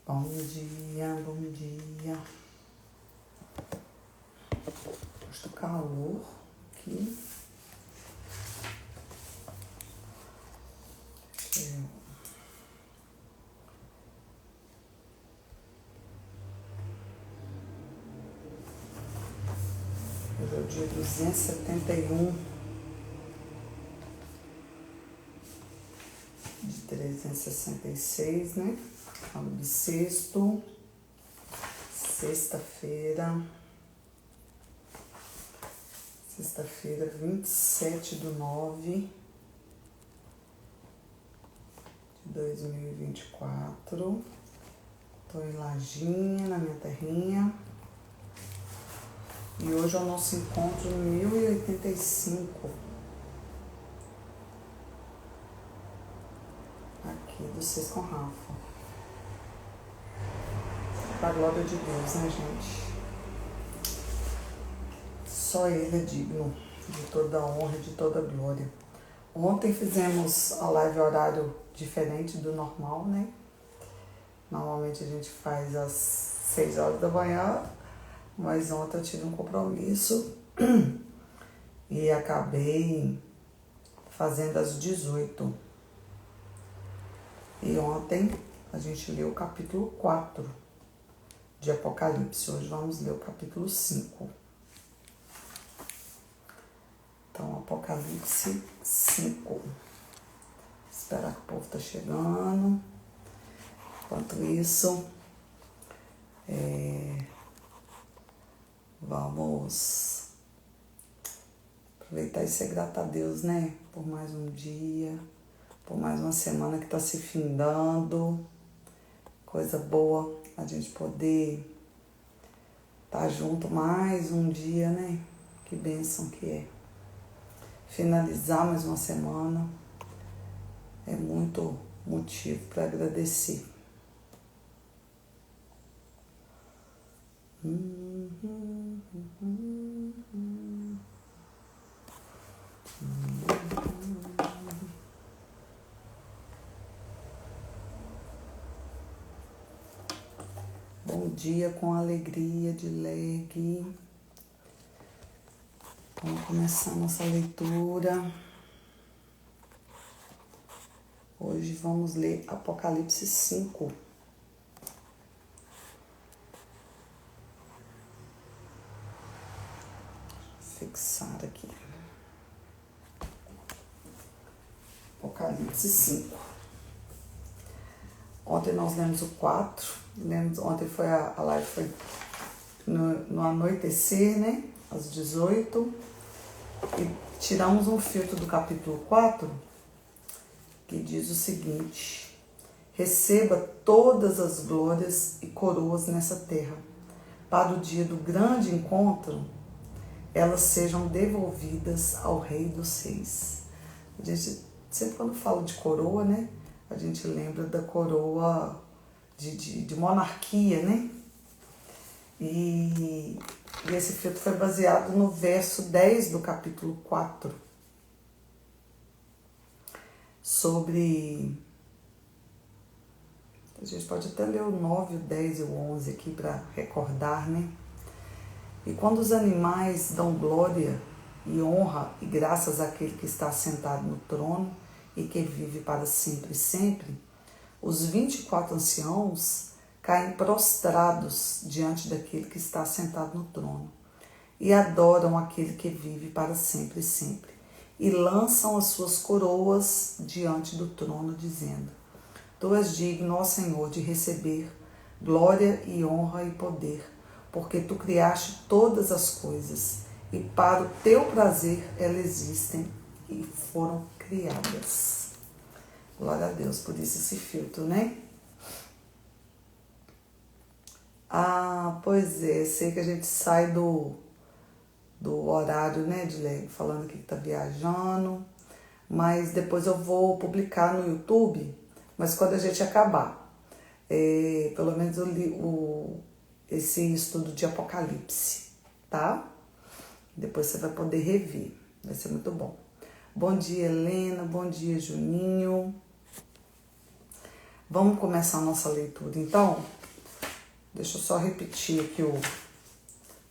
Bom dia, bom dia. Hoje tá calor aqui. Hoje é o dia 271 de 366, né? Ano bissexto, sexta-feira, 27/9 de 2024. Tô em Lajinha, na minha terrinha. E hoje é o nosso encontro 1085. Aqui do Seis com Rafa. Pra glória de Deus, né, gente? Só Ele é digno de toda a honra e de toda a glória. Ontem fizemos a live horário diferente do normal, né? Normalmente a gente faz às 6 horas da manhã, mas ontem eu tive um compromisso e acabei fazendo às 18. E ontem a gente leu o capítulo 4 de Apocalipse. Hoje vamos ler o capítulo 5. Então, Apocalipse 5. Esperar que o povo tá chegando. Enquanto isso, vamos aproveitar e ser grata a Deus, né? Por mais um dia, por mais uma semana que está se findando. Coisa boa a gente poder estar junto mais um dia, né? Que bênção que é. Finalizar mais uma semana é muito motivo para agradecer. Bom dia com alegria de Leg. Vamos começar nossa leitura. Hoje vamos ler Apocalipse 5. Fixar aqui. Apocalipse 5. Ontem nós lemos o 4. Ontem foi a live foi no anoitecer, né? Às 18. E tiramos um filtro do capítulo 4 que diz o seguinte: receba todas as glórias e coroas nessa terra. Para o dia do grande encontro, elas sejam devolvidas ao Rei dos Reis. A gente, sempre quando fala de coroa, né? A gente lembra da coroa de monarquia, né? E esse filtro foi baseado no verso 10 do capítulo 4. Sobre... A gente pode até ler o 9, o 10 e o 11 aqui para recordar, né? E quando os animais dão glória e honra e graças àquele que está sentado no trono e que vive para sempre e sempre, os 24 anciãos caem prostrados diante daquele que está sentado no trono e adoram aquele que vive para sempre e sempre, e lançam as suas coroas diante do trono, dizendo: Tu és digno, ó Senhor, de receber glória e honra e poder, porque Tu criaste todas as coisas, e para o Teu prazer elas existem e foram criadas. Glória a Deus por isso esse filtro, né? Ah, pois é, sei que a gente sai do horário, né, de ler, falando aqui que tá viajando, mas depois eu vou publicar no YouTube, mas quando a gente acabar, pelo menos eu li esse estudo de Apocalipse, tá? Depois você vai poder rever, vai ser muito bom. Bom dia, Helena, bom dia, Juninho. Vamos começar a nossa leitura, então? Deixa eu só repetir aqui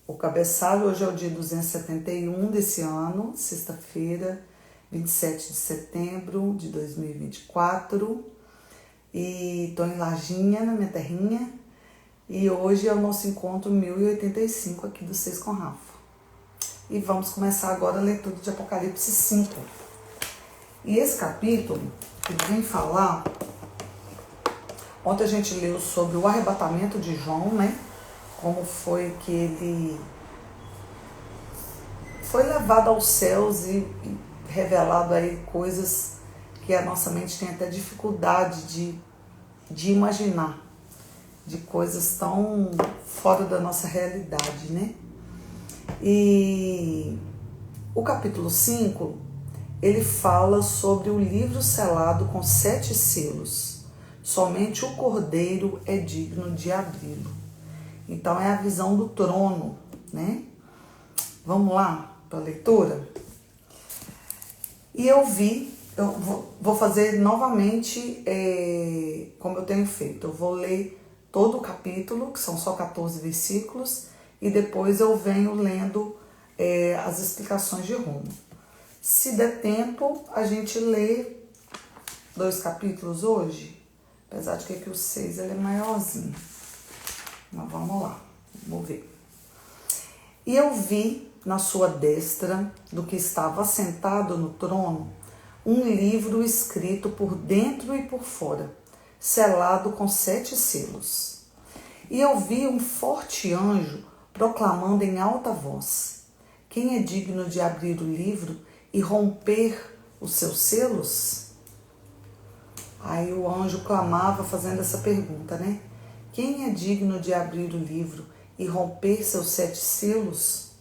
o cabeçalho. Hoje é o dia 271 desse ano, sexta-feira, 27 de setembro de 2024. E tô em Lajinha, na minha terrinha. E hoje é o nosso encontro 1085 aqui do Seis com Rafa. E vamos começar agora a leitura de Apocalipse 5. E esse capítulo, ele vem falar... Ontem a gente leu sobre o arrebatamento de João, né? Como foi que ele foi levado aos céus e revelado aí coisas que a nossa mente tem até dificuldade de imaginar, de coisas tão fora da nossa realidade, né? E o capítulo 5, ele fala sobre o livro selado com 7 selos. Somente o Cordeiro é digno de abri-lo. Então é a visão do trono, né? Vamos lá para a leitura? E eu vou fazer novamente como eu tenho feito. Eu vou ler todo o capítulo, que são só 14 versículos, e depois eu venho lendo as explicações de rumo. Se der tempo, a gente lê 2 capítulos hoje. Apesar de que aqui o 6 ele é maiorzinho. Mas vamos lá, vamos ver. E eu vi na sua destra, do que estava assentado no trono, um livro escrito por dentro e por fora, selado com 7 selos. E eu vi um forte anjo proclamando em alta voz: quem é digno de abrir o livro e romper os seus selos? Aí o anjo clamava fazendo essa pergunta, né? Quem é digno de abrir o livro e romper seus 7 selos?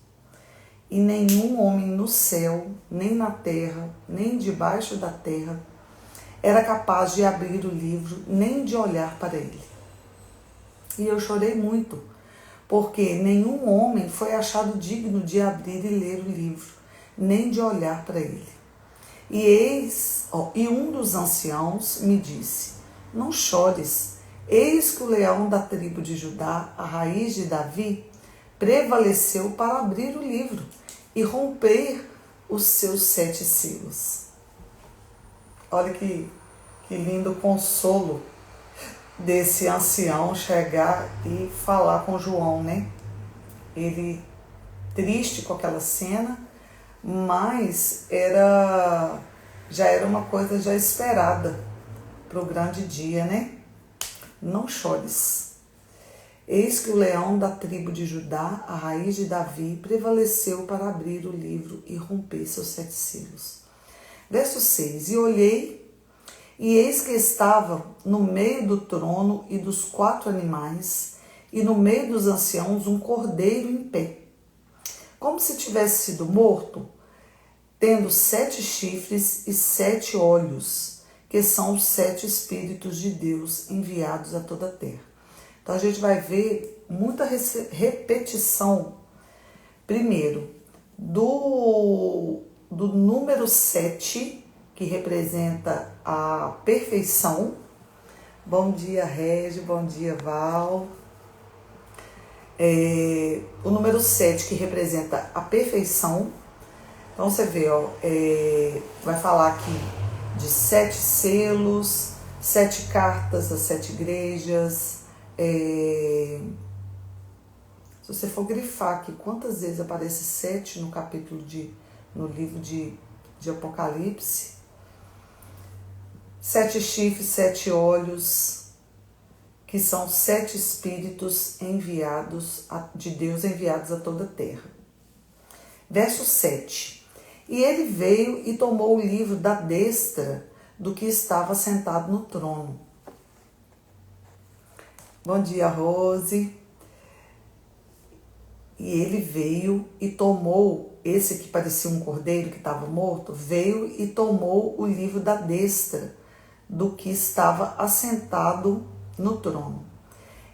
E nenhum homem no céu, nem na terra, nem debaixo da terra, era capaz de abrir o livro, nem de olhar para ele. E eu chorei muito, porque nenhum homem foi achado digno de abrir e ler o livro, nem de olhar para ele. E um dos anciãos me disse: não chores, eis que o leão da tribo de Judá, a raiz de Davi, prevaleceu para abrir o livro e romper os seus 7 selos. Olha que lindo consolo desse ancião chegar e falar com João, né? Ele triste com aquela cena, mas já era uma coisa já esperada para o grande dia, né? Não chores. Eis que o leão da tribo de Judá, a raiz de Davi, prevaleceu para abrir o livro e romper seus 7 selos. Verso 6. E olhei, e eis que estava no meio do trono e dos 4 animais, e no meio dos anciãos um cordeiro em pé, como se tivesse sido morto, tendo 7 chifres e 7 olhos, que são os 7 Espíritos de Deus enviados a toda a terra. Então a gente vai ver muita repetição, primeiro, do número 7, que representa a perfeição. Bom dia, Regi, bom dia, Val. O número 7, que representa a perfeição. Então você vê, vai falar aqui de 7 selos, 7 cartas das 7 igrejas. Se você for grifar aqui quantas vezes aparece 7 no livro de Apocalipse, 7 chifres, 7 olhos, que são 7 espíritos de Deus enviados a toda a terra. Verso 7. E ele veio e tomou o livro da destra do que estava sentado no trono. Bom dia, Rose. E ele veio e tomou, esse que parecia um cordeiro que estava morto, veio e tomou o livro da destra do que estava assentado no trono.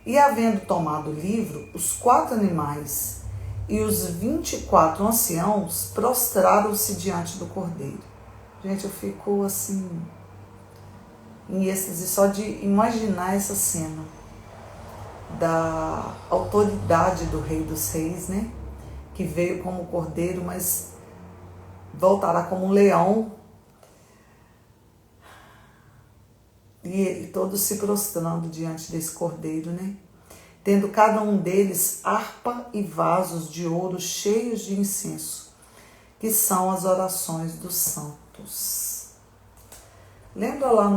E havendo tomado o livro, os 4 animais e os 24 anciãos prostraram-se diante do cordeiro. Gente, eu fico assim, em êxtase só de imaginar essa cena. da autoridade do Rei dos Reis, né? Que veio como cordeiro, mas voltará como um leão. E todos se prostrando diante desse cordeiro, né? Tendo cada um deles harpa e vasos de ouro cheios de incenso, que são as orações dos santos. Lembra lá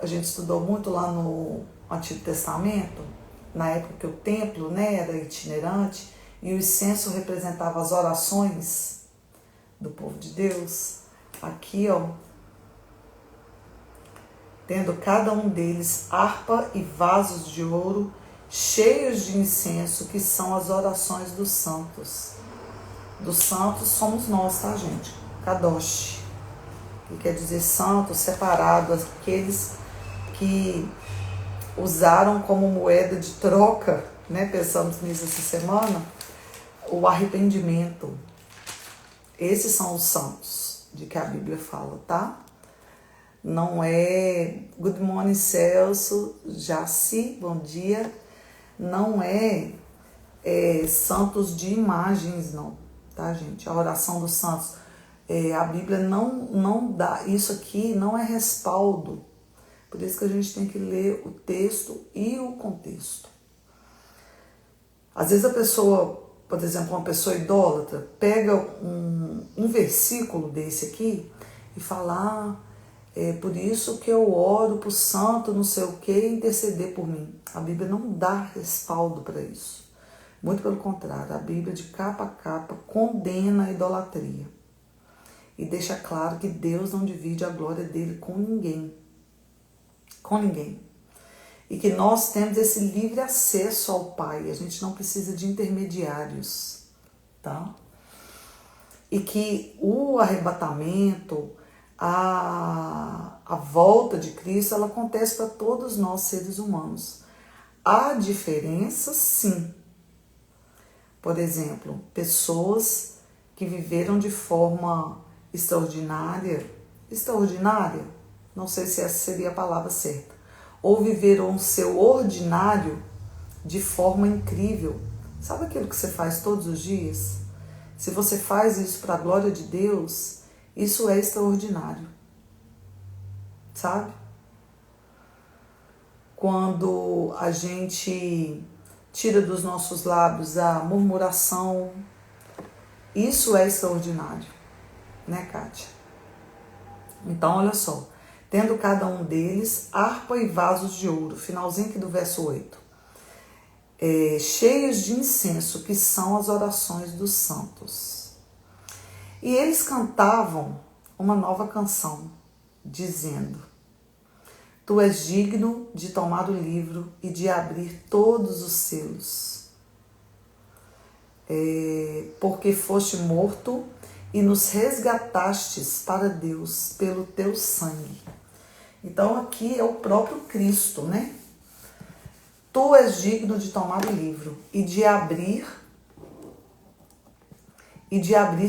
a gente estudou muito lá no Antigo Testamento, na época que o templo, né, era itinerante, e o incenso representava as orações do povo de Deus? Aqui, ó, tendo cada um deles harpa e vasos de ouro cheios de incenso, que são as orações dos santos. Dos santos somos nós, tá, gente? Kadosh, que quer dizer santo, separado, aqueles que usaram como moeda de troca, né? Pensamos nisso essa semana, o arrependimento. Esses são os santos de que a Bíblia fala, tá? Não é good morning, Celso, Jaci, bom dia. Não é santos de imagens, não, tá, gente? A oração dos santos, a Bíblia não dá, isso aqui não é respaldo. Por isso que a gente tem que ler o texto e o contexto. Às vezes a pessoa, por exemplo, uma pessoa idólatra, pega um versículo desse aqui e fala, é por isso que eu oro pro santo, não sei o que, interceder por mim. A Bíblia não dá respaldo para isso. Muito pelo contrário, a Bíblia de capa a capa condena a idolatria. E deixa claro que Deus não divide a glória dele com ninguém. Com ninguém. E que nós temos esse livre acesso ao Pai. A gente não precisa de intermediários, tá? E que o arrebatamento, a volta de Cristo, ela acontece para todos nós seres humanos. Há diferenças, sim. Por exemplo, pessoas que viveram de forma extraordinária, não sei se essa seria a palavra certa, ou viveram o seu ordinário de forma incrível. Sabe aquilo que você faz todos os dias? Se você faz isso para a glória de Deus, isso é extraordinário, sabe? Quando a gente tira dos nossos lábios a murmuração, isso é extraordinário, né, Kátia? Então, olha só, tendo cada um deles harpa e vasos de ouro, finalzinho aqui do verso 8, cheios de incenso, que são as orações dos santos. E eles cantavam uma nova canção, dizendo: Tu és digno de tomar o livro e de abrir todos os selos, porque foste morto e nos resgatastes para Deus pelo teu sangue. Então aqui é o próprio Cristo, né? Tu és digno de tomar o livro e de abrir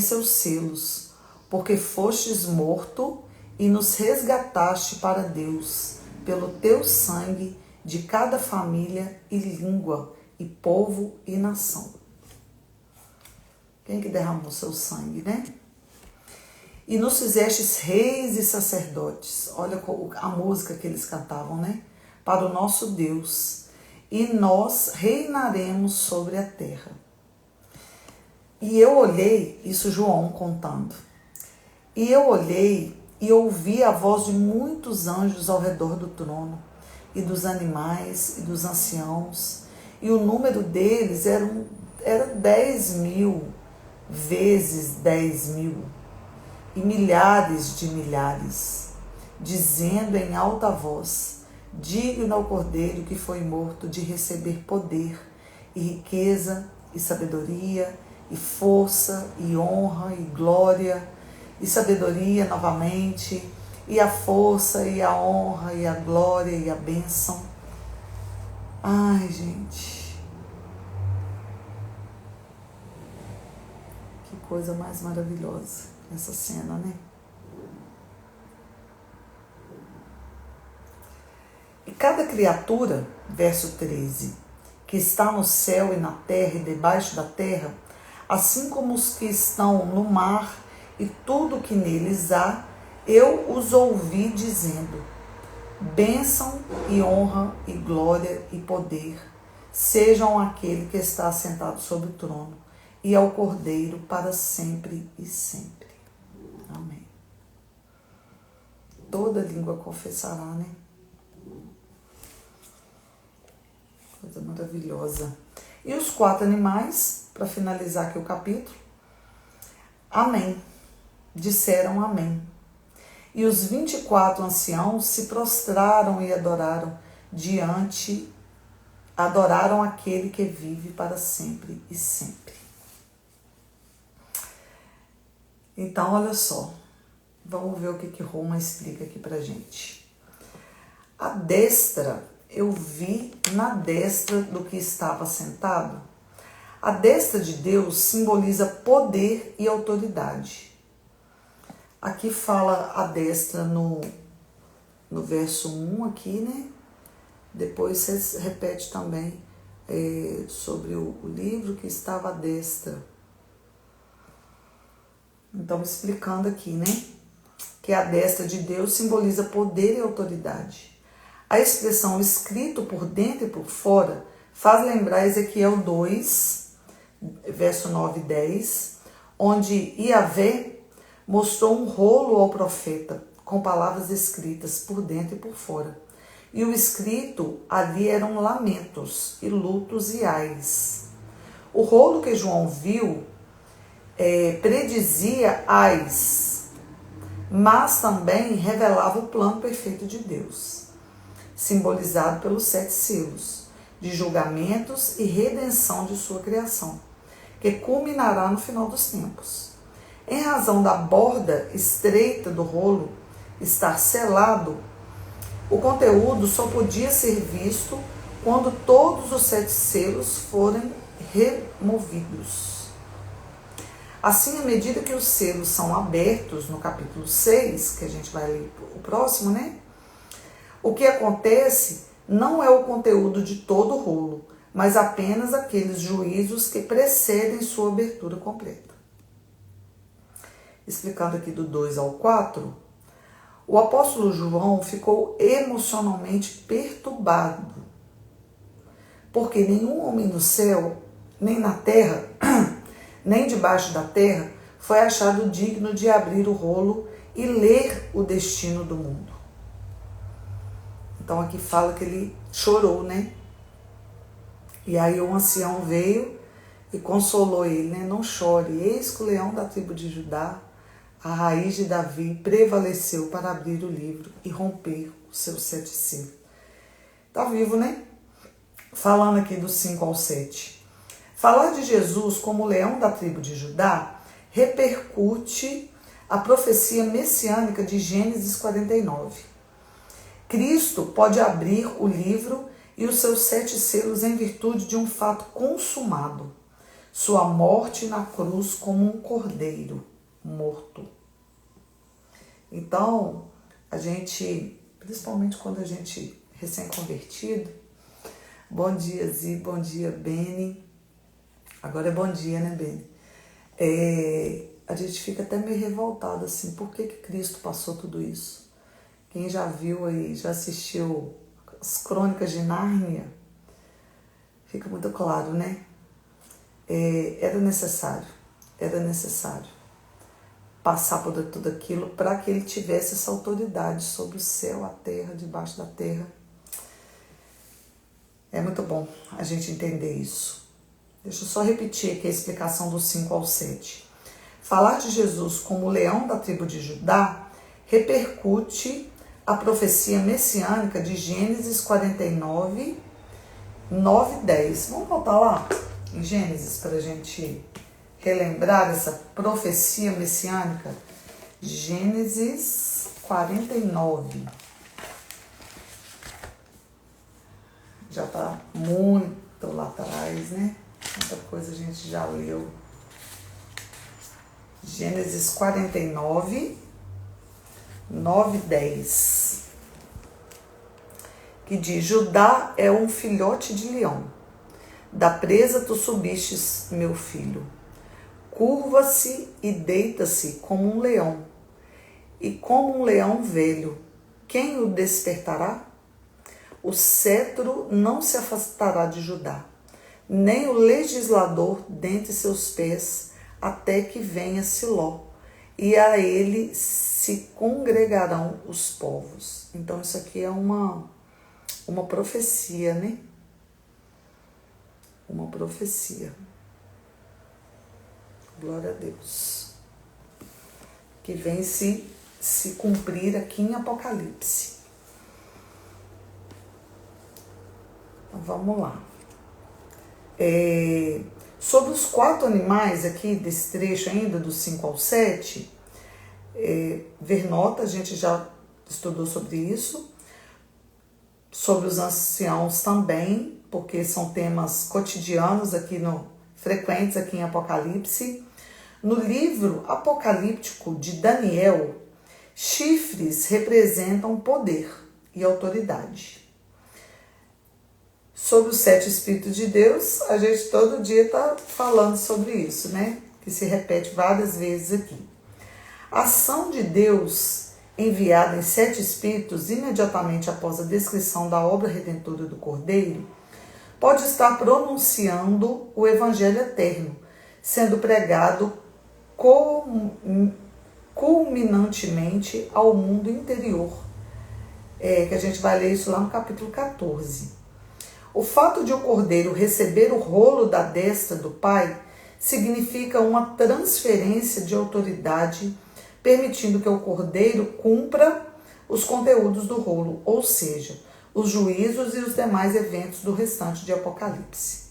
seus selos, porque fostes morto e nos resgataste para Deus pelo teu sangue de cada família e língua e povo e nação. Quem que derramou seu sangue, né? E nos fizestes reis e sacerdotes. Olha a música que eles cantavam, né? Para o nosso Deus. E nós reinaremos sobre a terra. E eu olhei, isso João contando. E eu olhei e ouvi a voz de muitos anjos ao redor do trono, e dos animais, e dos anciãos. E o número deles era 10.000 vezes 10.000. E milhares de milhares, dizendo em alta voz: digno ao Cordeiro que foi morto de receber poder, e riqueza, e sabedoria, e força, e honra, e glória, e sabedoria novamente, e a força, e a honra, e a glória, e a bênção. Ai, gente, que coisa mais maravilhosa essa cena, né? E cada criatura, verso 13, que está no céu e na terra e debaixo da terra, assim como os que estão no mar e tudo que neles há, eu os ouvi dizendo: bênção e honra e glória e poder sejam àquele que está assentado sobre o trono e ao Cordeiro para sempre e sempre. Amém. Toda língua confessará, né? Coisa maravilhosa. E os 4 animais, para finalizar aqui o capítulo, amém. Disseram amém. E os 24 anciãos se prostraram e adoraram aquele que vive para sempre e sempre. Então, olha só, vamos ver o que Roma explica aqui pra gente. A destra, eu vi na destra do que estava sentado. A destra de Deus simboliza poder e autoridade. Aqui fala a destra no verso 1 aqui, né? Depois você repete também sobre o livro que estava à destra. Então, explicando aqui, né? Que a destra de Deus simboliza poder e autoridade. A expressão escrito por dentro e por fora faz lembrar Ezequiel 2, verso 9 e 10, onde Iavé mostrou um rolo ao profeta com palavras escritas por dentro e por fora. E o escrito ali eram lamentos e lutos e ais. O rolo que João viu predizia ais, mas também revelava o plano perfeito de Deus, simbolizado pelos 7 selos, de julgamentos e redenção de sua criação, que culminará no final dos tempos. Em razão da borda estreita do rolo estar selado, o conteúdo só podia ser visto quando todos os 7 selos forem removidos. Assim, à medida que os selos são abertos, no capítulo 6, que a gente vai ler o próximo, né? O que acontece não é o conteúdo de todo o rolo, mas apenas aqueles juízos que precedem sua abertura completa. Explicando aqui do 2 ao 4, o apóstolo João ficou emocionalmente perturbado, porque nenhum homem no céu, nem na terra, nem debaixo da terra, foi achado digno de abrir o rolo e ler o destino do mundo. Então aqui fala que ele chorou, né? E aí o ancião veio e consolou ele, né? Não chore, eis que o leão da tribo de Judá, a raiz de Davi, prevaleceu para abrir o livro e romper os seus 7 selos. Tá vivo, né? Falando aqui do 5 ao 7. Falar de Jesus como o leão da tribo de Judá repercute a profecia messiânica de Gênesis 49. Cristo pode abrir o livro e os seus 7 selos em virtude de um fato consumado, sua morte na cruz como um cordeiro morto. Então, a gente, principalmente quando a gente recém-convertido, bom dia Zi, bom dia Beni, agora é bom dia, né Beni? A gente fica até meio revoltado assim, por que Cristo passou tudo isso? Quem já viu aí, já assistiu as Crônicas de Nárnia, fica muito claro, né? Era necessário passar por tudo aquilo para que ele tivesse essa autoridade sobre o céu, a terra, debaixo da terra. É muito bom a gente entender isso. Deixa eu só repetir aqui a explicação do 5 ao 7. Falar de Jesus como o leão da tribo de Judá repercute a profecia messiânica de Gênesis 49, 9 e 10. Vamos voltar lá em Gênesis para a gente relembrar essa profecia messiânica. Gênesis 49. Já está muito lá atrás, né? Muita coisa a gente já leu. Gênesis 49, 9 e 10. Que diz: Judá é um filhote de leão Da presa tu subistes, meu filho. Curva-se e deita-se como um leão, e como um leão velho, quem o despertará? O cetro não se afastará de Judá, nem o legislador dentre seus pés, até que venha Siló, e a ele se congregarão os povos. Então isso aqui é uma profecia, né? Uma profecia. Glória a Deus. Que vem se cumprir aqui em Apocalipse. Então, vamos lá. Sobre os 4 animais aqui, desse trecho ainda, do 5 ao 7, ver nota, a gente já estudou sobre isso. Sobre os anciãos também, porque são temas cotidianos aqui frequentes aqui em Apocalipse. No livro apocalíptico de Daniel, chifres representam poder e autoridade. Sobre os 7 Espíritos de Deus, a gente todo dia está falando sobre isso, né? Que se repete várias vezes aqui. A ação de Deus enviada em 7 Espíritos imediatamente após a descrição da obra redentora do Cordeiro, pode estar pronunciando o Evangelho eterno, sendo pregado culminantemente ao mundo interior, que a gente vai ler isso lá no capítulo 14. O fato de o Cordeiro receber o rolo da destra do Pai significa uma transferência de autoridade, permitindo que o Cordeiro cumpra os conteúdos do rolo, ou seja, os juízos e os demais eventos do restante de Apocalipse.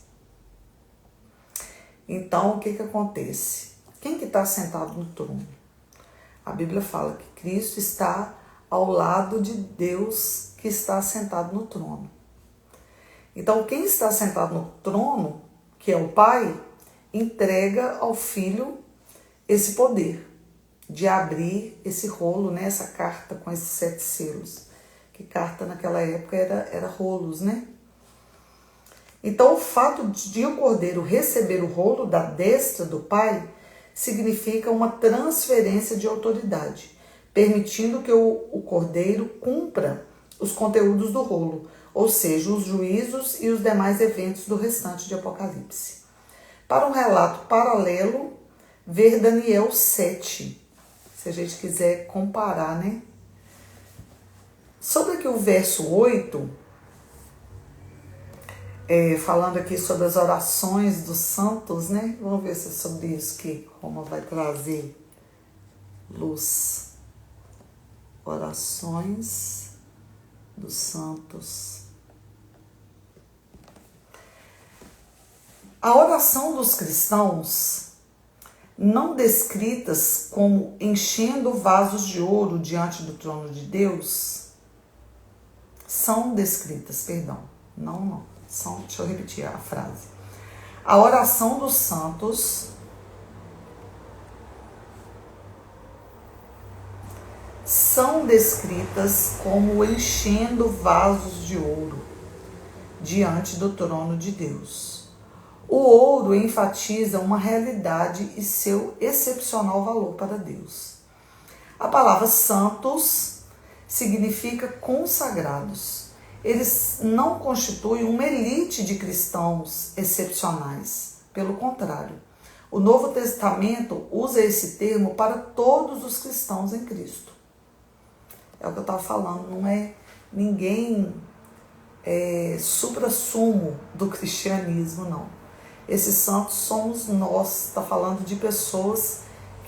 Então, o que acontece? Quem que está sentado no trono? A Bíblia fala que Cristo está ao lado de Deus que está sentado no trono. Então, quem está sentado no trono, que é o Pai, entrega ao Filho esse poder de abrir esse rolo, né? Essa carta com esses 7 selos. Que carta naquela época era rolos, né? Então, o fato de o Cordeiro receber o rolo da destra do Pai significa uma transferência de autoridade, permitindo que o Cordeiro cumpra os conteúdos do rolo, ou seja, os juízos e os demais eventos do restante de Apocalipse. Para um relato paralelo, ver Daniel 7, se a gente quiser comparar, né? Sobre aqui o verso 8, falando aqui sobre as orações dos santos, né? Vamos ver se é sobre isso que Roma vai trazer luz. Orações dos santos. A oração dos cristãos, não descritas como enchendo vasos de ouro diante do trono de Deus, são descritas, perdão, não, são, deixa eu repetir a frase. A oração dos santos são descritas como enchendo vasos de ouro diante do trono de Deus. O ouro enfatiza uma realidade e seu excepcional valor para Deus. A palavra santos significa consagrados. Eles não constituem uma elite de cristãos excepcionais. Pelo contrário, o Novo Testamento usa esse termo para todos os cristãos em Cristo. É o que eu estava falando, não é ninguém suprassumo do cristianismo, não. Esses santos somos nós, está falando de pessoas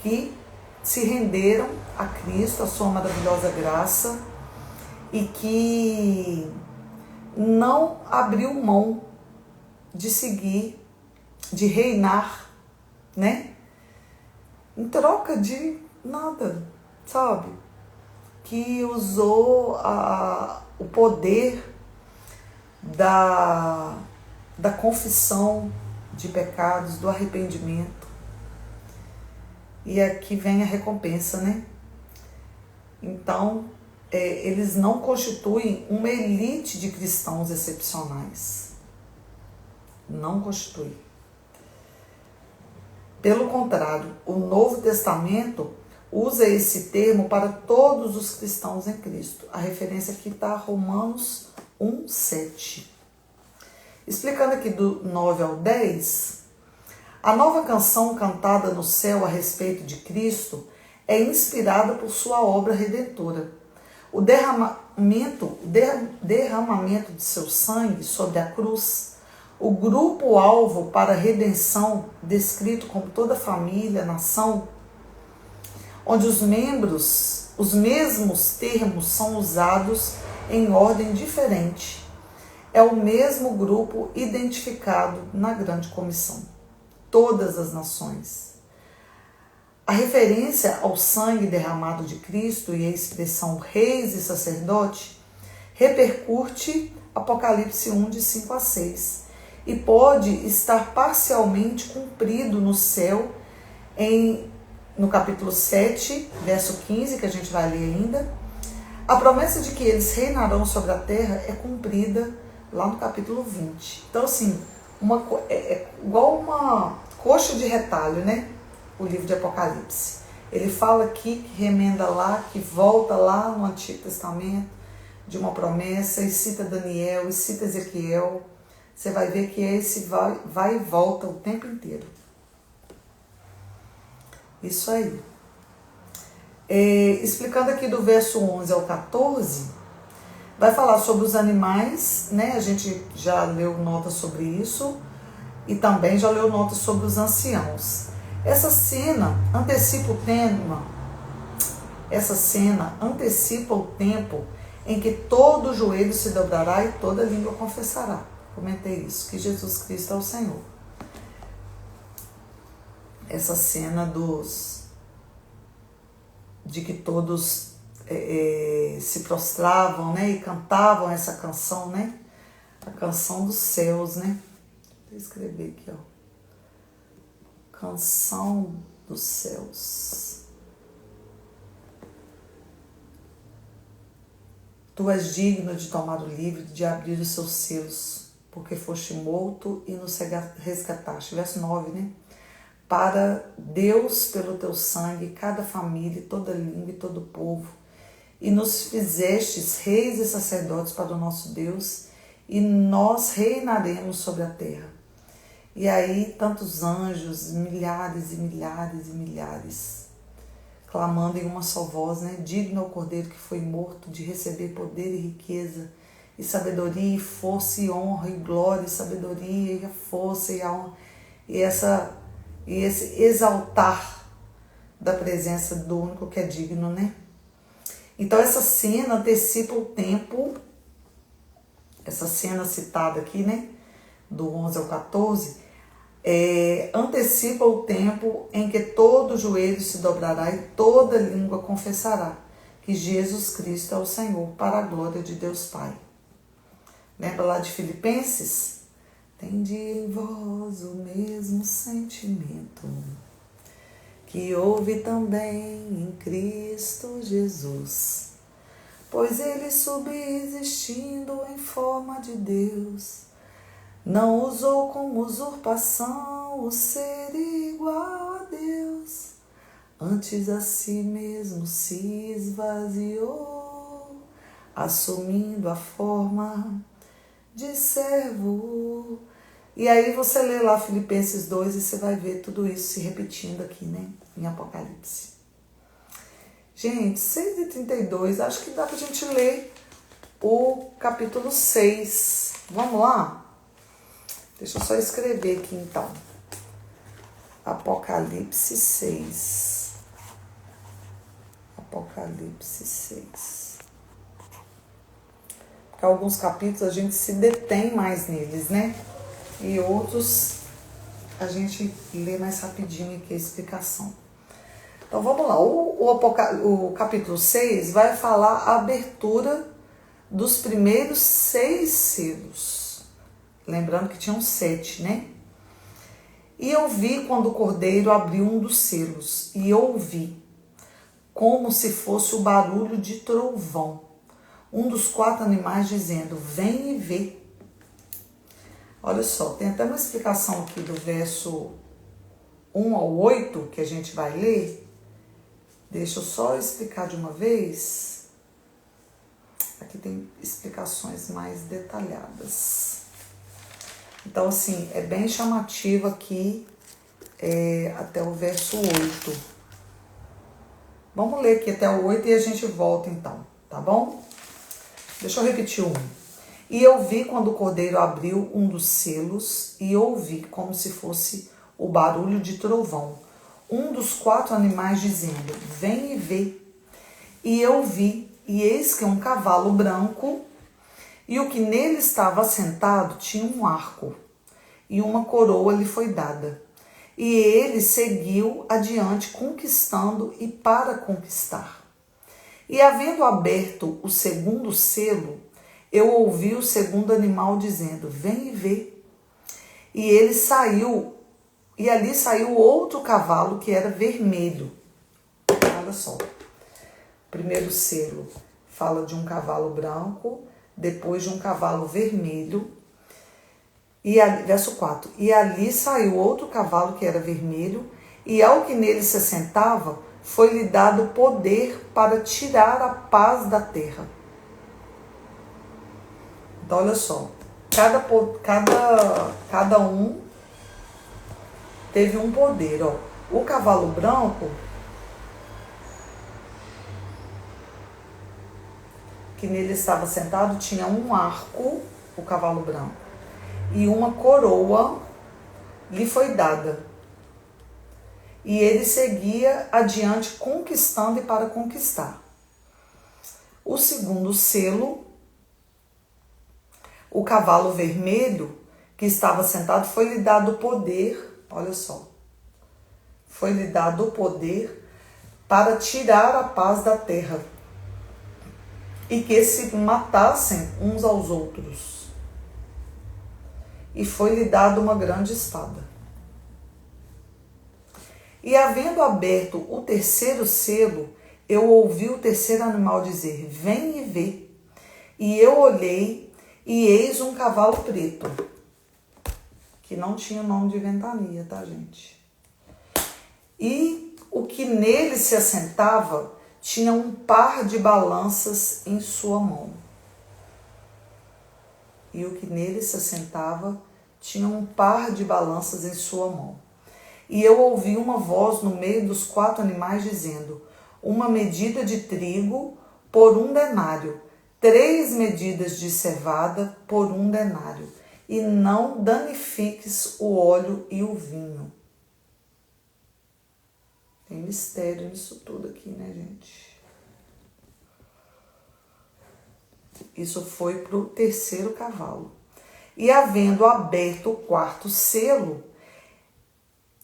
que se renderam a Cristo, a sua maravilhosa graça, e que não abriu mão de seguir, de reinar, né? Em troca de nada, sabe? Que usou o poder da confissão de pecados, do arrependimento. E aqui vem a recompensa, né? Então, eles não constituem uma elite de cristãos excepcionais. não constitui. Pelo contrário, o Novo Testamento usa esse termo para todos os cristãos em Cristo. A referência aqui está a Romanos 1:7. Explicando aqui do 9 ao 10, a nova canção cantada no céu a respeito de Cristo é inspirada por sua obra redentora. O derramamento de seu sangue sobre a cruz, o grupo-alvo para a redenção, descrito como toda família, nação, onde os mesmos termos são usados em ordem diferente. É o mesmo grupo identificado na grande comissão. Todas as nações. A referência ao sangue derramado de Cristo e a expressão reis e sacerdote repercute Apocalipse 1, de 5 a 6, e pode estar parcialmente cumprido no céu no capítulo 7, verso 15, que a gente vai ler ainda. A promessa de que eles reinarão sobre a terra é cumprida lá no capítulo 20. Então, assim, é igual uma coxa de retalho, né? O livro de Apocalipse. Ele fala aqui, que remenda lá, que volta lá no Antigo Testamento, de uma promessa, e cita Daniel, e cita Ezequiel. Você vai ver que esse vai e volta o tempo inteiro. Isso aí. Explicando aqui do verso 11 ao 14, vai falar sobre os animais, né? A gente já leu notas sobre isso e também já leu notas sobre os anciãos. Essa cena antecipa o tempo em que todo joelho se dobrará e toda língua confessará. Comentei isso, que Jesus Cristo é o Senhor. Essa cena de que todos se prostravam, né, e cantavam essa canção, né, a canção dos céus, né. Vou escrever aqui, ó. Canção dos céus. Tu és digno de tomar o livro, de abrir os seus selos, porque foste morto e nos resgataste. Verso 9, né? Para Deus, pelo teu sangue, cada família, toda língua e todo povo, e nos fizestes reis e sacerdotes para o nosso Deus, e nós reinaremos sobre a terra. E aí, tantos anjos, milhares e milhares e milhares, clamando em uma só voz, né? Digno é o Cordeiro que foi morto de receber poder e riqueza, e sabedoria, e força, e honra, e glória, e sabedoria, e a força, e a honra, e esse exaltar da presença do único que é digno, né? Então, essa cena antecipa o tempo, essa cena citada aqui, né? Do 11 ao 14, antecipa o tempo em que todo joelho se dobrará e toda língua confessará que Jesus Cristo é o Senhor, para a glória de Deus Pai. Lembra lá de Filipenses? Tende em vós o mesmo sentimento que houve também em Cristo Jesus, pois ele, subsistindo em forma de Deus, não usou como usurpação o ser igual a Deus, antes a si mesmo se esvaziou, assumindo a forma de servo. E aí você lê lá Filipenses 2 e você vai ver tudo isso se repetindo aqui, né? Em Apocalipse. Gente, 6:32, acho que dá pra gente ler o capítulo 6. Vamos lá? Deixa eu só escrever aqui então. Apocalipse 6. Apocalipse 6. Porque alguns capítulos a gente se detém mais neles, né? E outros a gente lê mais rapidinho aqui a explicação. Então vamos lá. O capítulo 6 vai falar a abertura dos primeiros 6 selos. Lembrando que tinham 7, né? E eu vi quando o Cordeiro abriu um dos selos, e ouvi como se fosse o barulho de trovão, um dos 4 animais dizendo: vem e vê. Olha só, tem até uma explicação aqui do verso 1 ao 8 que a gente vai ler. Deixa eu só explicar de uma vez. Aqui tem explicações mais detalhadas. Então, assim, é bem chamativo aqui até o verso 8. Vamos ler aqui até o 8 e a gente volta então, tá bom? Deixa eu repetir um. E eu vi quando o cordeiro abriu um dos selos e ouvi como se fosse o barulho de trovão. Um dos 4 animais dizendo, vem e vê. E eu vi, e eis que um cavalo branco, e o que nele estava assentado tinha um arco, e uma coroa lhe foi dada. E ele seguiu adiante, conquistando e para conquistar. E havendo aberto o segundo selo, eu ouvi o segundo animal dizendo, vem e vê. E ele saiu, e ali saiu outro cavalo que era vermelho. Olha só, o primeiro selo fala de um cavalo branco, depois de um cavalo vermelho. E ali, verso 4, e ali saiu outro cavalo que era vermelho, e ao que nele se assentava, foi-lhe dado poder para tirar a paz da terra. Então, olha só, cada um teve um poder. Ó. O cavalo branco, que nele estava sentado, tinha um arco, o cavalo branco, e uma coroa lhe foi dada. E ele seguia adiante, conquistando e para conquistar. O segundo selo, o cavalo vermelho que estava sentado, foi-lhe dado poder, olha só, foi-lhe dado o poder para tirar a paz da terra e que se matassem uns aos outros. E foi-lhe dado uma grande espada. E havendo aberto o terceiro selo, eu ouvi o terceiro animal dizer, vem e vê. E eu olhei, e eis um cavalo preto, que não tinha o nome de ventania, tá, gente? E o que nele se assentava tinha um par de balanças em sua mão. E o que nele se assentava tinha um par de balanças em sua mão. E eu ouvi uma voz no meio dos 4 animais dizendo, uma medida de trigo por 1 denário, 3 medidas de cevada por 1 denário, e não danifiques o óleo e o vinho. Tem mistério nisso tudo aqui, né, gente? Isso foi para o terceiro cavalo. E havendo aberto o 4º selo,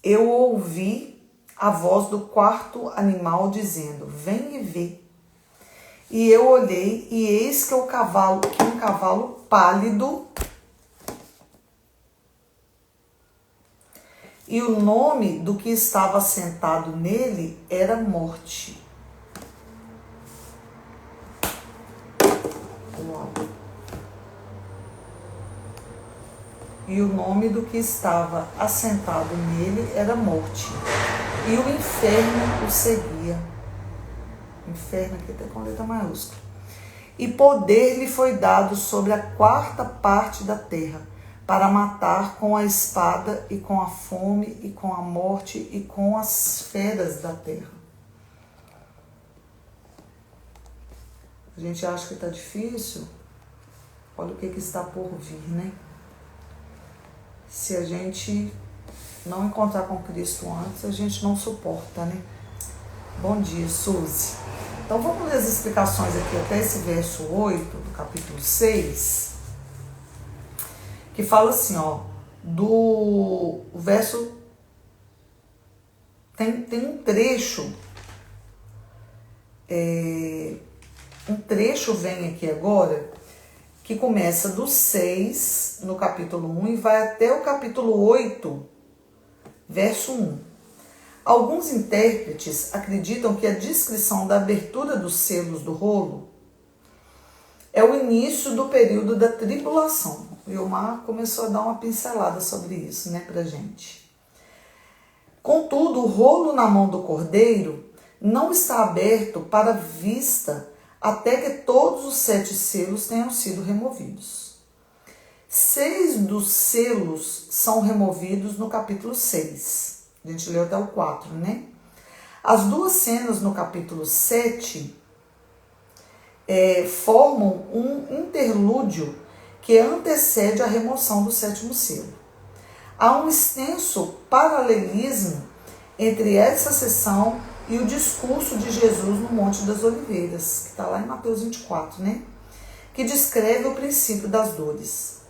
eu ouvi a voz do 4º animal dizendo, vem e vê. E eu olhei, e eis que um cavalo pálido, e o nome do que estava sentado nele era Morte. E o nome do que estava assentado nele era Morte. E o inferno o seguia. Inferno aqui está com letra maiúscula. E poder lhe foi dado sobre a 4ª parte da terra, para matar com a espada e com a fome e com a morte e com as feras da terra. A gente acha que está difícil? Olha o que está por vir, né? Se a gente não encontrar com Cristo antes, a gente não suporta, né? Bom dia, Suzy. Então vamos ler as explicações aqui até esse verso 8 do capítulo 6, que fala assim, ó, do verso, tem um trecho, um trecho vem aqui agora, que começa do 6, no capítulo 1, e vai até o capítulo 8, verso 1. Alguns intérpretes acreditam que a descrição da abertura dos selos do rolo é o início do período da tribulação. E o Mar começou a dar uma pincelada sobre isso, né, pra gente. Contudo, o rolo na mão do cordeiro não está aberto para vista até que todos os 7 selos tenham sido removidos. 6 dos selos são removidos no capítulo 6. A gente leu até o 4, né? As 2 cenas no capítulo 7 formam um interlúdio que antecede a remoção do 7º selo. Há um extenso paralelismo entre essa sessão e o discurso de Jesus no Monte das Oliveiras, que está lá em Mateus 24, né? Que descreve o princípio das dores.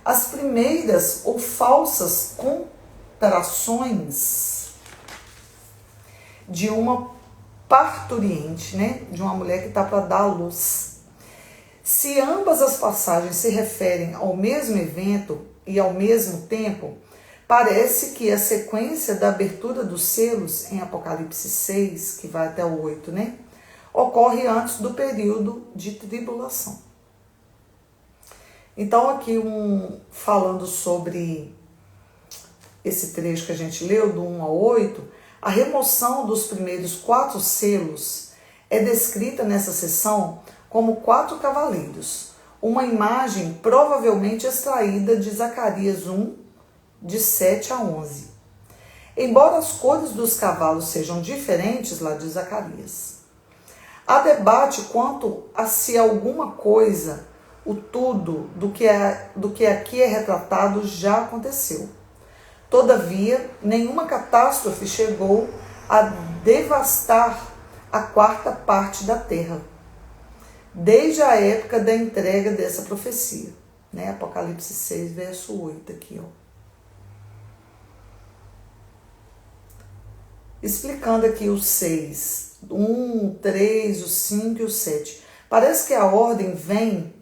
As primeiras ou falsas comparações de uma parturiente, né? De uma mulher que está para dar à luz. Se ambas as passagens se referem ao mesmo evento e ao mesmo tempo, parece que a sequência da abertura dos selos em Apocalipse 6, que vai até o 8, né, ocorre antes do período de tribulação. Então, aqui falando sobre esse trecho que a gente leu, do 1 ao 8, a remoção dos primeiros 4 selos é descrita nessa seção como 4 cavaleiros, uma imagem provavelmente extraída de Zacarias 1, de 7 a 11. Embora as cores dos cavalos sejam diferentes lá de Zacarias. Há debate quanto a se alguma coisa, o tudo do que aqui é retratado já aconteceu. Todavia, nenhuma catástrofe chegou a devastar a 4ª parte da terra, desde a época da entrega dessa profecia. Né? Apocalipse 6, verso 8 aqui, ó. Explicando aqui os 6, 1, 3, o 5 e o 7. Parece que a ordem vem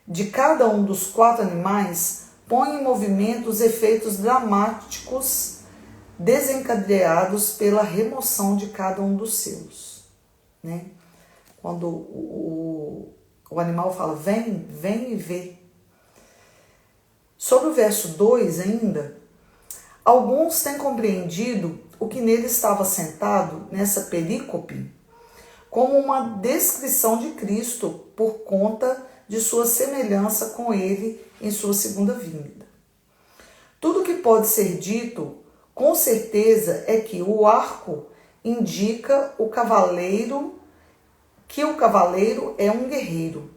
de cada um dos 4 animais, põe em movimento os efeitos dramáticos desencadeados pela remoção de cada um dos selos. Né? Quando o animal fala, vem e vê. Sobre o verso 2 ainda, alguns têm compreendido o que nele estava sentado, nessa perícope, como uma descrição de Cristo por conta de sua semelhança com ele em sua segunda vinda. Tudo que pode ser dito, com certeza, é que o arco indica que o cavaleiro é um guerreiro,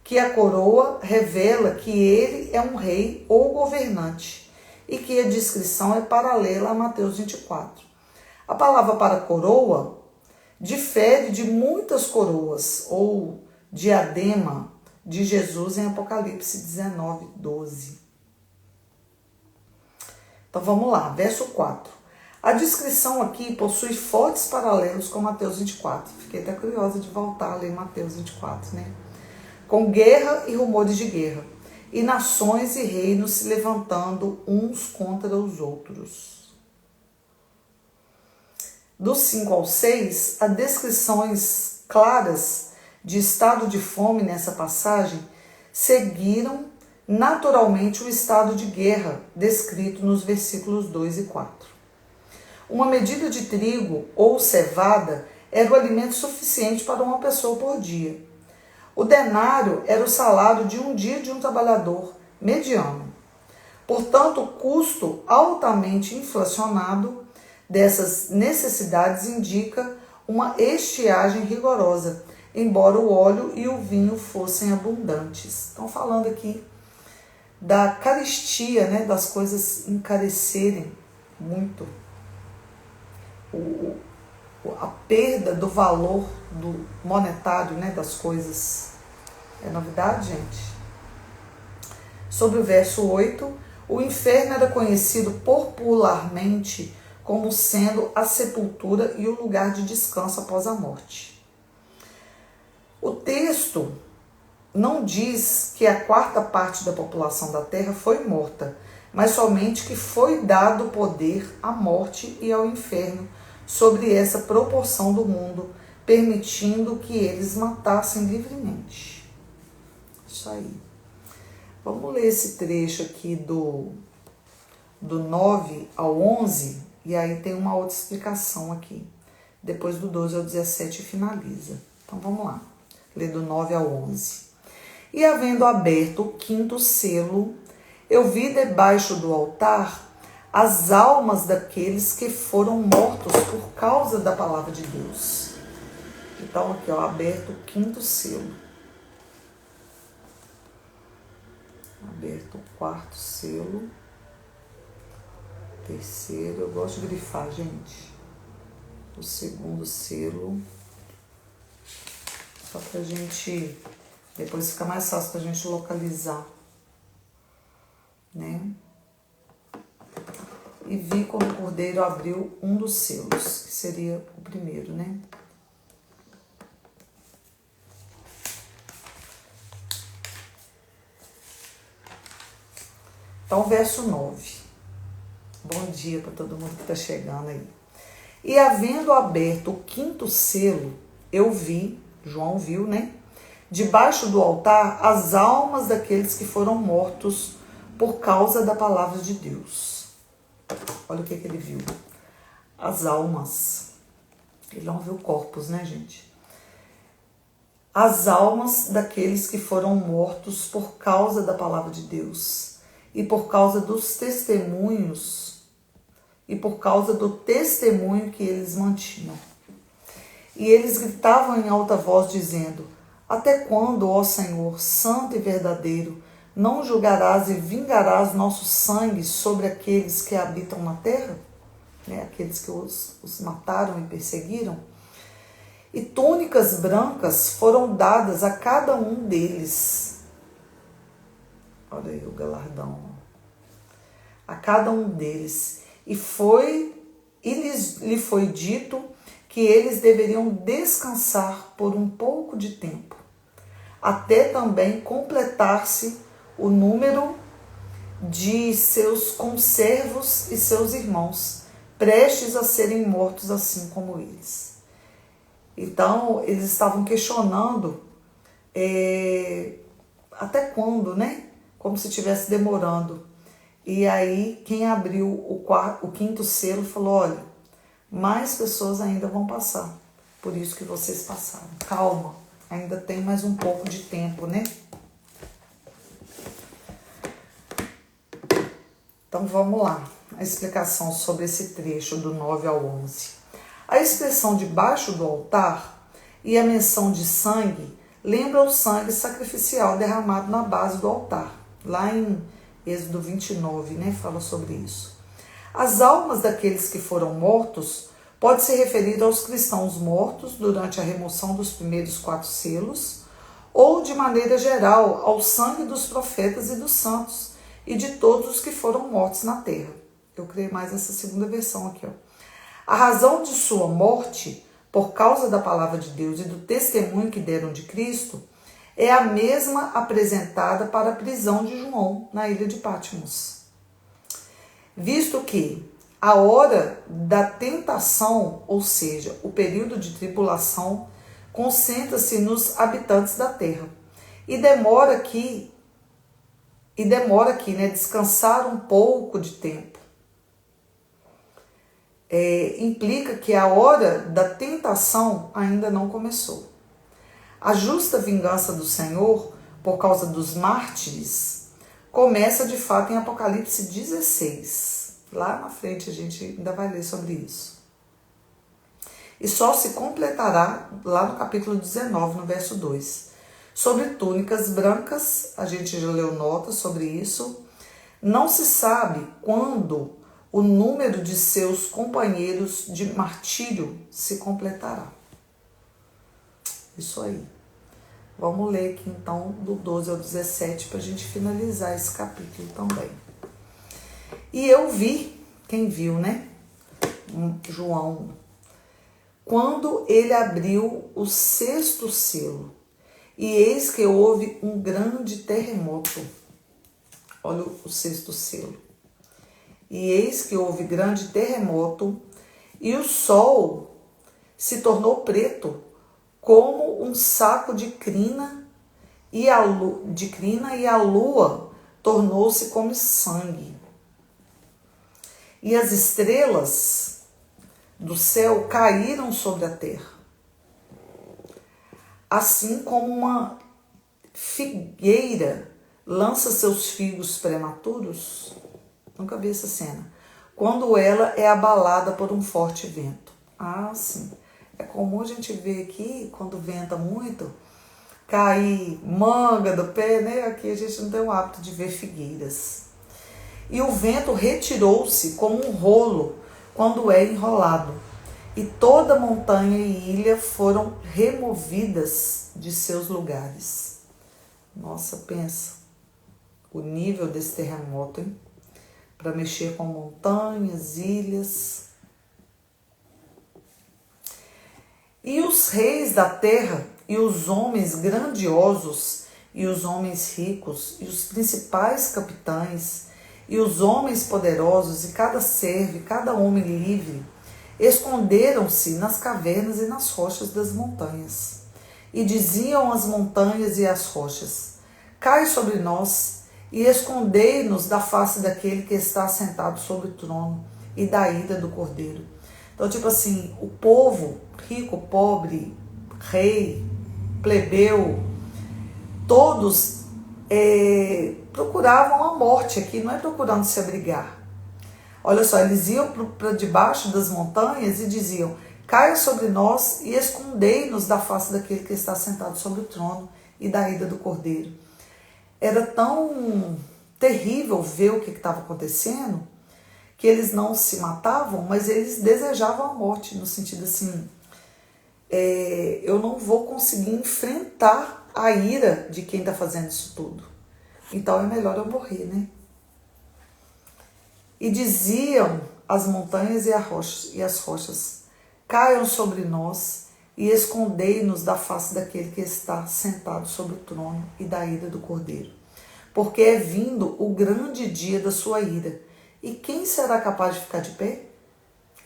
que a coroa revela que ele é um rei ou governante, e que a descrição é paralela a Mateus 24. A palavra para coroa difere de muitas coroas, ou diadema, de Jesus em Apocalipse 19, 12. Então vamos lá, verso 4. A descrição aqui possui fortes paralelos com Mateus 24. Fiquei até curiosa de voltar a ler Mateus 24, né? Com guerra e rumores de guerra, e nações e reinos se levantando uns contra os outros. Do 5 ao 6, há descrições claras de estado de fome nessa passagem seguiram naturalmente o estado de guerra descrito nos versículos 2 e 4. Uma medida de trigo ou cevada era o alimento suficiente para uma pessoa por dia. O denário era o salário de um dia de um trabalhador mediano. Portanto, o custo altamente inflacionado dessas necessidades indica uma estiagem rigorosa, embora o óleo e o vinho fossem abundantes. Estão falando aqui da carestia, né, das coisas encarecerem muito. A perda do valor do monetário, né, das coisas. É novidade, gente? Sobre o verso 8, o inferno era conhecido popularmente como sendo a sepultura e o lugar de descanso após a morte. O texto não diz que a 4ª parte da população da terra foi morta, mas somente que foi dado poder à morte e ao inferno sobre essa proporção do mundo, permitindo que eles matassem livremente. Isso aí. Vamos ler esse trecho aqui do 9 ao 11, e aí tem uma outra explicação aqui. Depois do 12 ao 17 finaliza. Então vamos lá, ler do 9 ao 11. E havendo aberto o quinto selo, eu vi debaixo do altar as almas daqueles que foram mortos por causa da palavra de Deus. Então aqui, ó, aberto o quinto selo. Aberto o quarto selo. Terceiro, eu gosto de grifar, gente. O segundo selo. Só pra gente, depois fica mais fácil pra gente localizar, né? E vi quando o cordeiro abriu um dos selos, que seria o primeiro, né? Então, verso 9. Bom dia para todo mundo que está chegando aí. E havendo aberto o quinto selo, eu vi, João viu, né? Debaixo do altar, as almas daqueles que foram mortos por causa da palavra de Deus. Olha o que ele viu. As almas. Ele não viu corpos, né, gente? As almas daqueles que foram mortos por causa da palavra de Deus e por causa dos testemunhos e por causa do testemunho que eles mantinham. E eles gritavam em alta voz, dizendo: até quando, ó Senhor, santo e verdadeiro, não julgarás e vingarás nosso sangue sobre aqueles que habitam na terra? Né? Aqueles que os mataram e perseguiram. E túnicas brancas foram dadas a cada um deles. Olha aí o galardão. A cada um deles. E lhe foi dito que eles deveriam descansar por um pouco de tempo, até também completar-se o número de seus conservos e seus irmãos, prestes a serem mortos assim como eles. Então, eles estavam questionando até quando, né? Como se estivesse demorando. E aí, quem abriu o quinto selo falou: olha, mais pessoas ainda vão passar. Por isso que vocês passaram. Calma, ainda tem mais um pouco de tempo, né? Então, vamos lá. A explicação sobre esse trecho do 9 ao 11. A expressão debaixo do altar e a menção de sangue lembra o sangue sacrificial derramado na base do altar. Lá em Êxodo 29, né, fala sobre isso. As almas daqueles que foram mortos pode se referir aos cristãos mortos durante a remoção dos primeiros 4 selos, ou de maneira geral ao sangue dos profetas e dos santos e de todos os que foram mortos na terra. Eu creio mais nessa segunda versão aqui, ó. A razão de sua morte, por causa da palavra de Deus e do testemunho que deram de Cristo, é a mesma apresentada para a prisão de João na ilha de Patmos. Visto que a hora da tentação, ou seja, o período de tribulação, concentra-se nos habitantes da terra e demora aqui, né, descansar um pouco de tempo. Implica que a hora da tentação ainda não começou. A justa vingança do Senhor, por causa dos mártires, começa de fato em Apocalipse 16. Lá na frente a gente ainda vai ler sobre isso. E só se completará lá no capítulo 19, no verso 2. Sobre túnicas brancas, a gente já leu notas sobre isso. Não se sabe quando o número de seus companheiros de martírio se completará. Isso aí. Vamos ler aqui então do 12 ao 17 para a gente finalizar esse capítulo também. E eu vi, quem viu, né? João, quando ele abriu o 6º selo, e eis que houve um grande terremoto. Olha o 6º selo. E eis que houve grande terremoto, e o sol se tornou preto, como um saco de crina, e a lua tornou-se como sangue. E as estrelas do céu caíram sobre a terra. Assim como uma figueira lança seus figos prematuros, nunca vi essa cena, quando ela é abalada por um forte vento. Ah, sim. É comum a gente ver aqui, quando venta muito, cair manga do pé, né? Aqui a gente não tem o hábito de ver figueiras. E o vento retirou-se como um rolo quando é enrolado, e toda montanha e ilha foram removidas de seus lugares. Nossa, pensa o nível desse terremoto, hein? Para mexer com montanhas, ilhas. E os reis da terra, e os homens grandiosos, e os homens ricos, e os principais capitães, e os homens poderosos, e cada servo, e cada homem livre, esconderam-se nas cavernas e nas rochas das montanhas. E diziam as montanhas e as rochas: cai sobre nós, e escondei-nos da face daquele que está sentado sobre o trono, e da ira do Cordeiro. Então, tipo assim, o povo, rico, pobre, rei, plebeu, todos procuravam a morte aqui, não é procurando se abrigar. Olha só, eles iam para debaixo das montanhas e diziam: caia sobre nós e escondei-nos da face daquele que está sentado sobre o trono e da ira do Cordeiro. Era tão terrível ver o que estava acontecendo, que eles não se matavam, mas eles desejavam a morte, no sentido assim, eu não vou conseguir enfrentar a ira de quem está fazendo isso tudo. Então é melhor eu morrer, né? E diziam as montanhas e as rochas: caiam sobre nós e escondei-nos da face daquele que está sentado sobre o trono e da ira do Cordeiro. Porque é vindo o grande dia da sua ira. E quem será capaz de ficar de pé?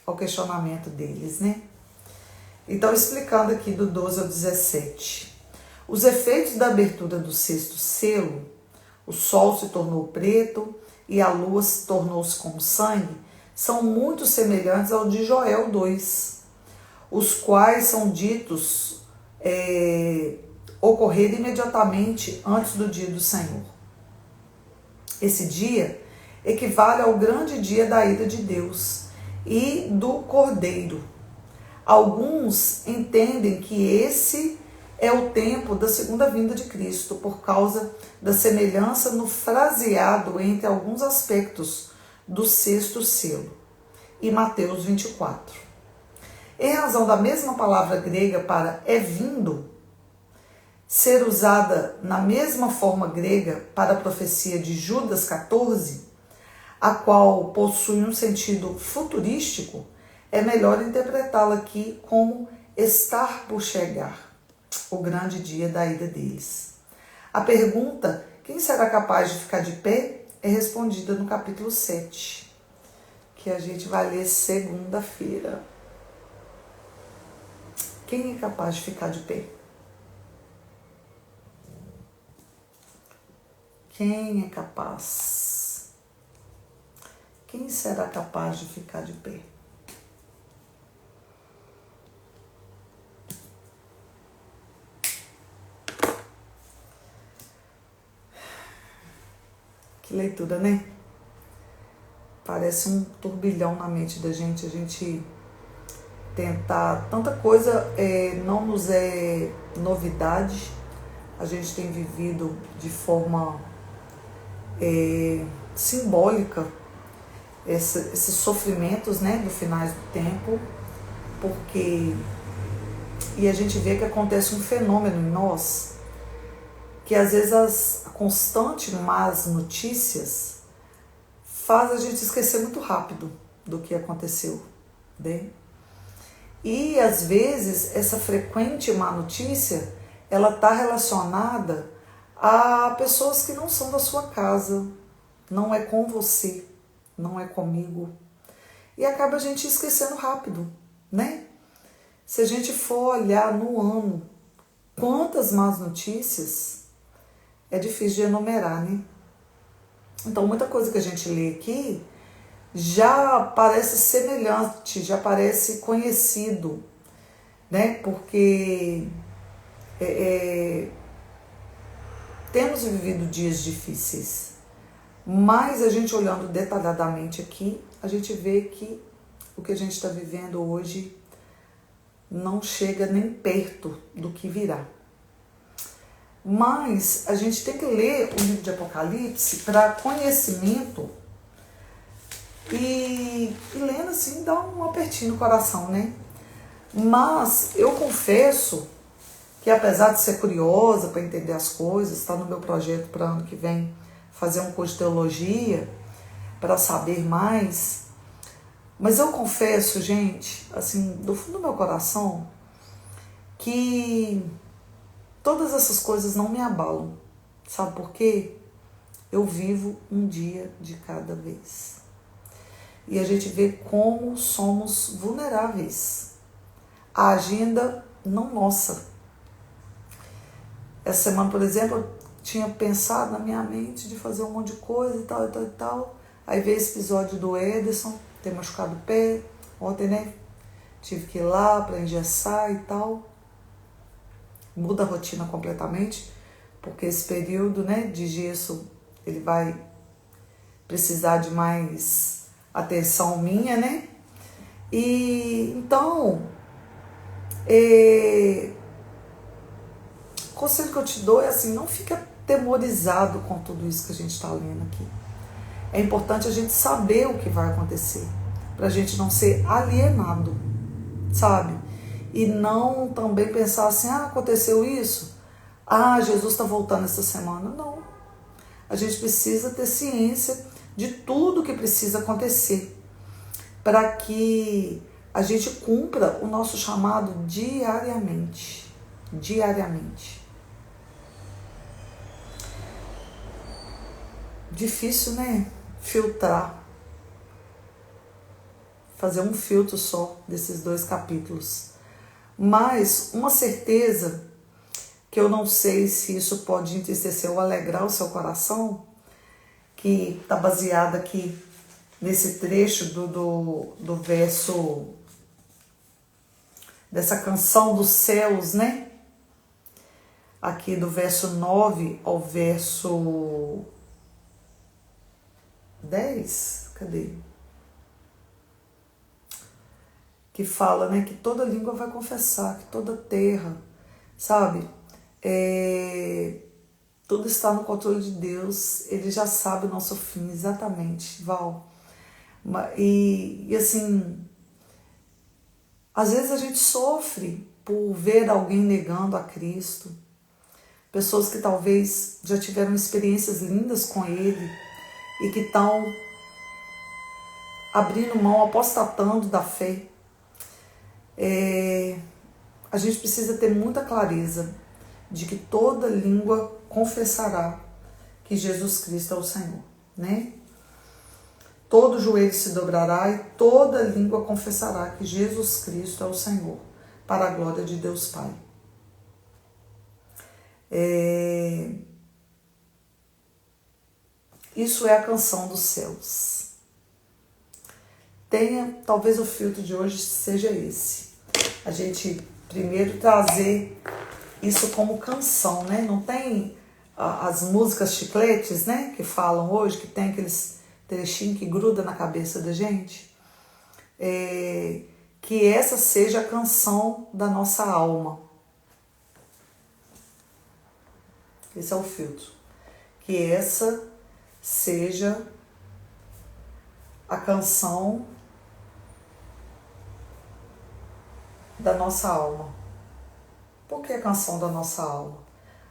É o questionamento deles, né? Então, explicando aqui do 12 ao 17. Os efeitos da abertura do sexto selo, o sol se tornou preto e a lua tornou-se como sangue, são muito semelhantes ao de Joel 2, os quais são ditos ocorrer imediatamente antes do dia do Senhor. Esse dia equivale ao grande dia da ira de Deus e do Cordeiro. Alguns entendem que esse é o tempo da segunda vinda de Cristo, por causa da semelhança no fraseado entre alguns aspectos do sexto selo e Mateus 24. Em razão da mesma palavra grega para é vindo ser usada na mesma forma grega para a profecia de Judas 14, a qual possui um sentido futurístico, é melhor interpretá-la aqui como estar por chegar, o grande dia da ida deles. A pergunta, quem será capaz de ficar de pé, é respondida no capítulo 7, que a gente vai ler segunda-feira. Quem é capaz de ficar de pé? Quem é capaz? Quem será capaz de ficar de pé? Que leitura, né? Parece um turbilhão na mente da gente, a gente tentar, tanta coisa não nos é novidade, a gente tem vivido de forma simbólica esses sofrimentos, né, do finais do tempo, porque e a gente vê que acontece um fenômeno em nós, que às vezes as constantes más notícias faz a gente esquecer muito rápido do que aconteceu, né? E às vezes essa frequente má notícia, ela está relacionada a pessoas que não são da sua casa, não é com você, não é comigo, e acaba a gente esquecendo rápido, né? Se a gente for olhar no ano quantas más notícias, é difícil de enumerar, né? Então, muita coisa que a gente lê aqui já parece semelhante, já parece conhecido, né? Porque temos vivido dias difíceis, mas a gente olhando detalhadamente aqui, a gente vê que o que a gente está vivendo hoje não chega nem perto do que virá. Mas a gente tem que ler o livro de Apocalipse para conhecimento e lendo assim dá um apertinho no coração, né? Mas eu confesso que apesar de ser curiosa para entender as coisas, está no meu projeto para ano que vem fazer um curso de teologia para saber mais, mas eu confesso, gente, assim, do fundo do meu coração, que todas essas coisas não me abalam. Sabe por quê? Eu vivo um dia de cada vez. E a gente vê como somos vulneráveis. A agenda não nossa. Essa semana, por exemplo, eu tinha pensado na minha mente de fazer um monte de coisa e tal, e tal, e tal. Aí veio esse episódio do Ederson, ter machucado o pé. Ontem, né? Tive que ir lá para engessar e tal. Muda a rotina completamente, porque esse período, né, de gesso, ele vai precisar de mais atenção minha, né? E então, o conselho que eu te dou é assim, não fica atemorizado com tudo isso que a gente está lendo aqui. É importante a gente saber o que vai acontecer, para a gente não ser alienado, sabe? E não também pensar assim, aconteceu isso? Jesus está voltando essa semana. Não. A gente precisa ter ciência de tudo que precisa acontecer para que a gente cumpra o nosso chamado diariamente. Diariamente. Difícil, né? Filtrar. Fazer um filtro só desses 2 capítulos. Mas uma certeza que eu não sei se isso pode entristecer ou alegrar o seu coração, que está baseada aqui nesse trecho do verso, dessa canção dos céus, né? Aqui do verso 9 ao verso 10, cadê? Que fala, né, que toda língua vai confessar, que toda terra, sabe? Tudo está no controle de Deus, Ele já sabe o nosso fim exatamente, Val. E assim, às vezes a gente sofre por ver alguém negando a Cristo, pessoas que talvez já tiveram experiências lindas com Ele e que estão abrindo mão, apostatando da fé. A gente precisa ter muita clareza de que toda língua confessará que Jesus Cristo é o Senhor, né? Todo joelho se dobrará e toda língua confessará que Jesus Cristo é o Senhor, para a glória de Deus Pai. Isso é a canção dos céus. Talvez o filtro de hoje seja esse. A gente primeiro trazer isso como canção, né? Não tem as músicas chicletes, né? Que falam hoje, que tem aqueles trechinhos que gruda na cabeça da gente. Que essa seja a canção da nossa alma. Esse é o filtro. Que essa seja a canção da nossa alma. Por que a canção da nossa alma?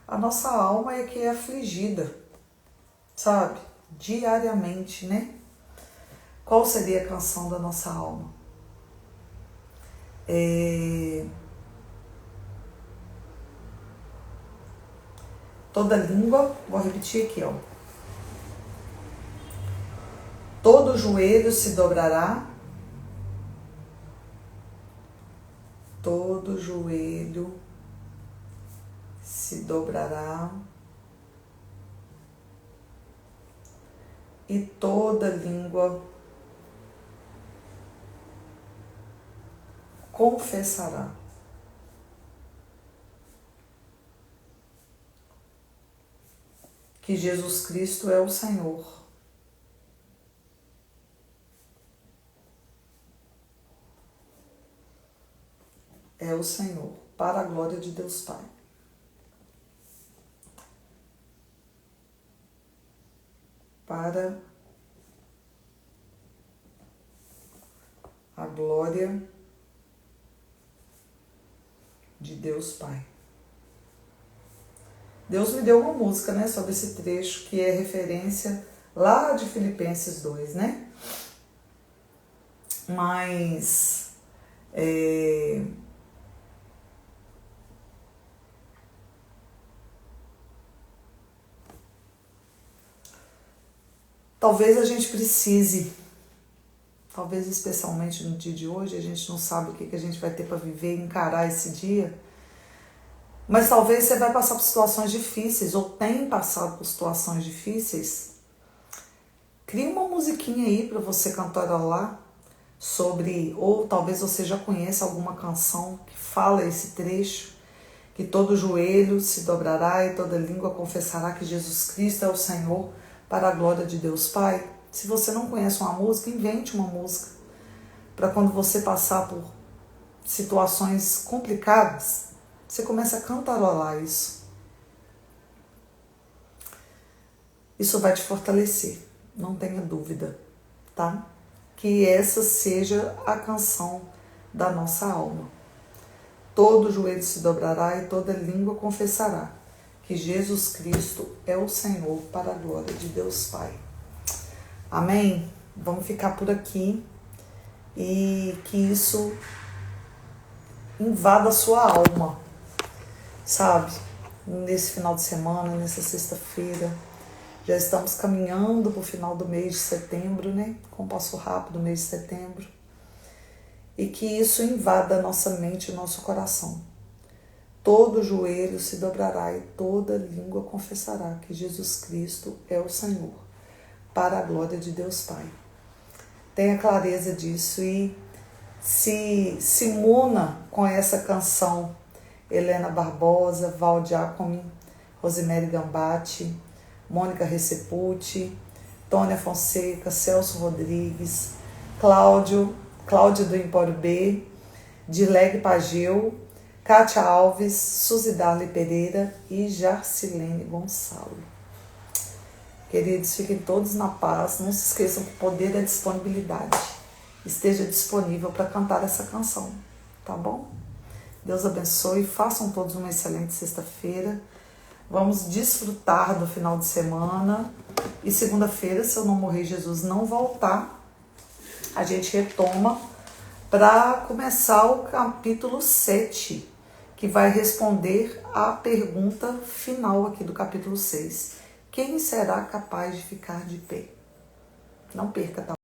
A nossa alma é que é afligida, sabe? Diariamente, né? Qual seria a canção da nossa alma? Toda língua, vou repetir aqui, ó. Todo joelho se dobrará. Todo joelho se dobrará e toda língua confessará que Jesus Cristo é o Senhor. É o Senhor, para a glória de Deus Pai. Para a glória de Deus Pai. Deus me deu uma música, né, sobre esse trecho, que é referência lá de Filipenses 2, né? Mas talvez a gente precise, talvez especialmente no dia de hoje, a gente não sabe o que a gente vai ter para viver e encarar esse dia, mas talvez você vai passar por situações difíceis, ou tem passado por situações difíceis. Cria uma musiquinha aí para você cantarolar sobre, ou talvez você já conheça alguma canção que fala esse trecho, que todo joelho se dobrará e toda língua confessará que Jesus Cristo é o Senhor, para a glória de Deus Pai. Se você não conhece uma música, invente uma música, para quando você passar por situações complicadas, você começa a cantarolar isso. Isso vai te fortalecer, não tenha dúvida, tá? Que essa seja a canção da nossa alma. Todo joelho se dobrará e toda língua confessará que Jesus Cristo é o Senhor, para a glória de Deus Pai. Amém? Vamos ficar por aqui e que isso invada a sua alma, sabe? Nesse final de semana, nessa sexta-feira, já estamos caminhando para o final do mês de setembro, né? Como passou rápido o mês de setembro. E que isso invada a nossa mente e o nosso coração. Todo joelho se dobrará e toda língua confessará que Jesus Cristo é o Senhor, para a glória de Deus Pai. Tenha clareza disso e se muna com essa canção. Helena Barbosa, Val Giacomi, Rosemary Gambatti, Mônica Receputi, Tônia Fonseca, Celso Rodrigues, Cláudio do Empório B, Dileg Pageu, Kátia Alves, Suzy Darley Pereira e Jarcilene Gonçalo. Queridos, fiquem todos na paz. Não se esqueçam que o poder é disponibilidade. Esteja disponível para cantar essa canção, tá bom? Deus abençoe. Façam todos uma excelente sexta-feira. Vamos desfrutar do final de semana. E segunda-feira, se eu não morrer, Jesus não voltar, a gente retoma para começar o capítulo 7, que vai responder à pergunta final aqui do capítulo 6. Quem será capaz de ficar de pé? Não perca, tá?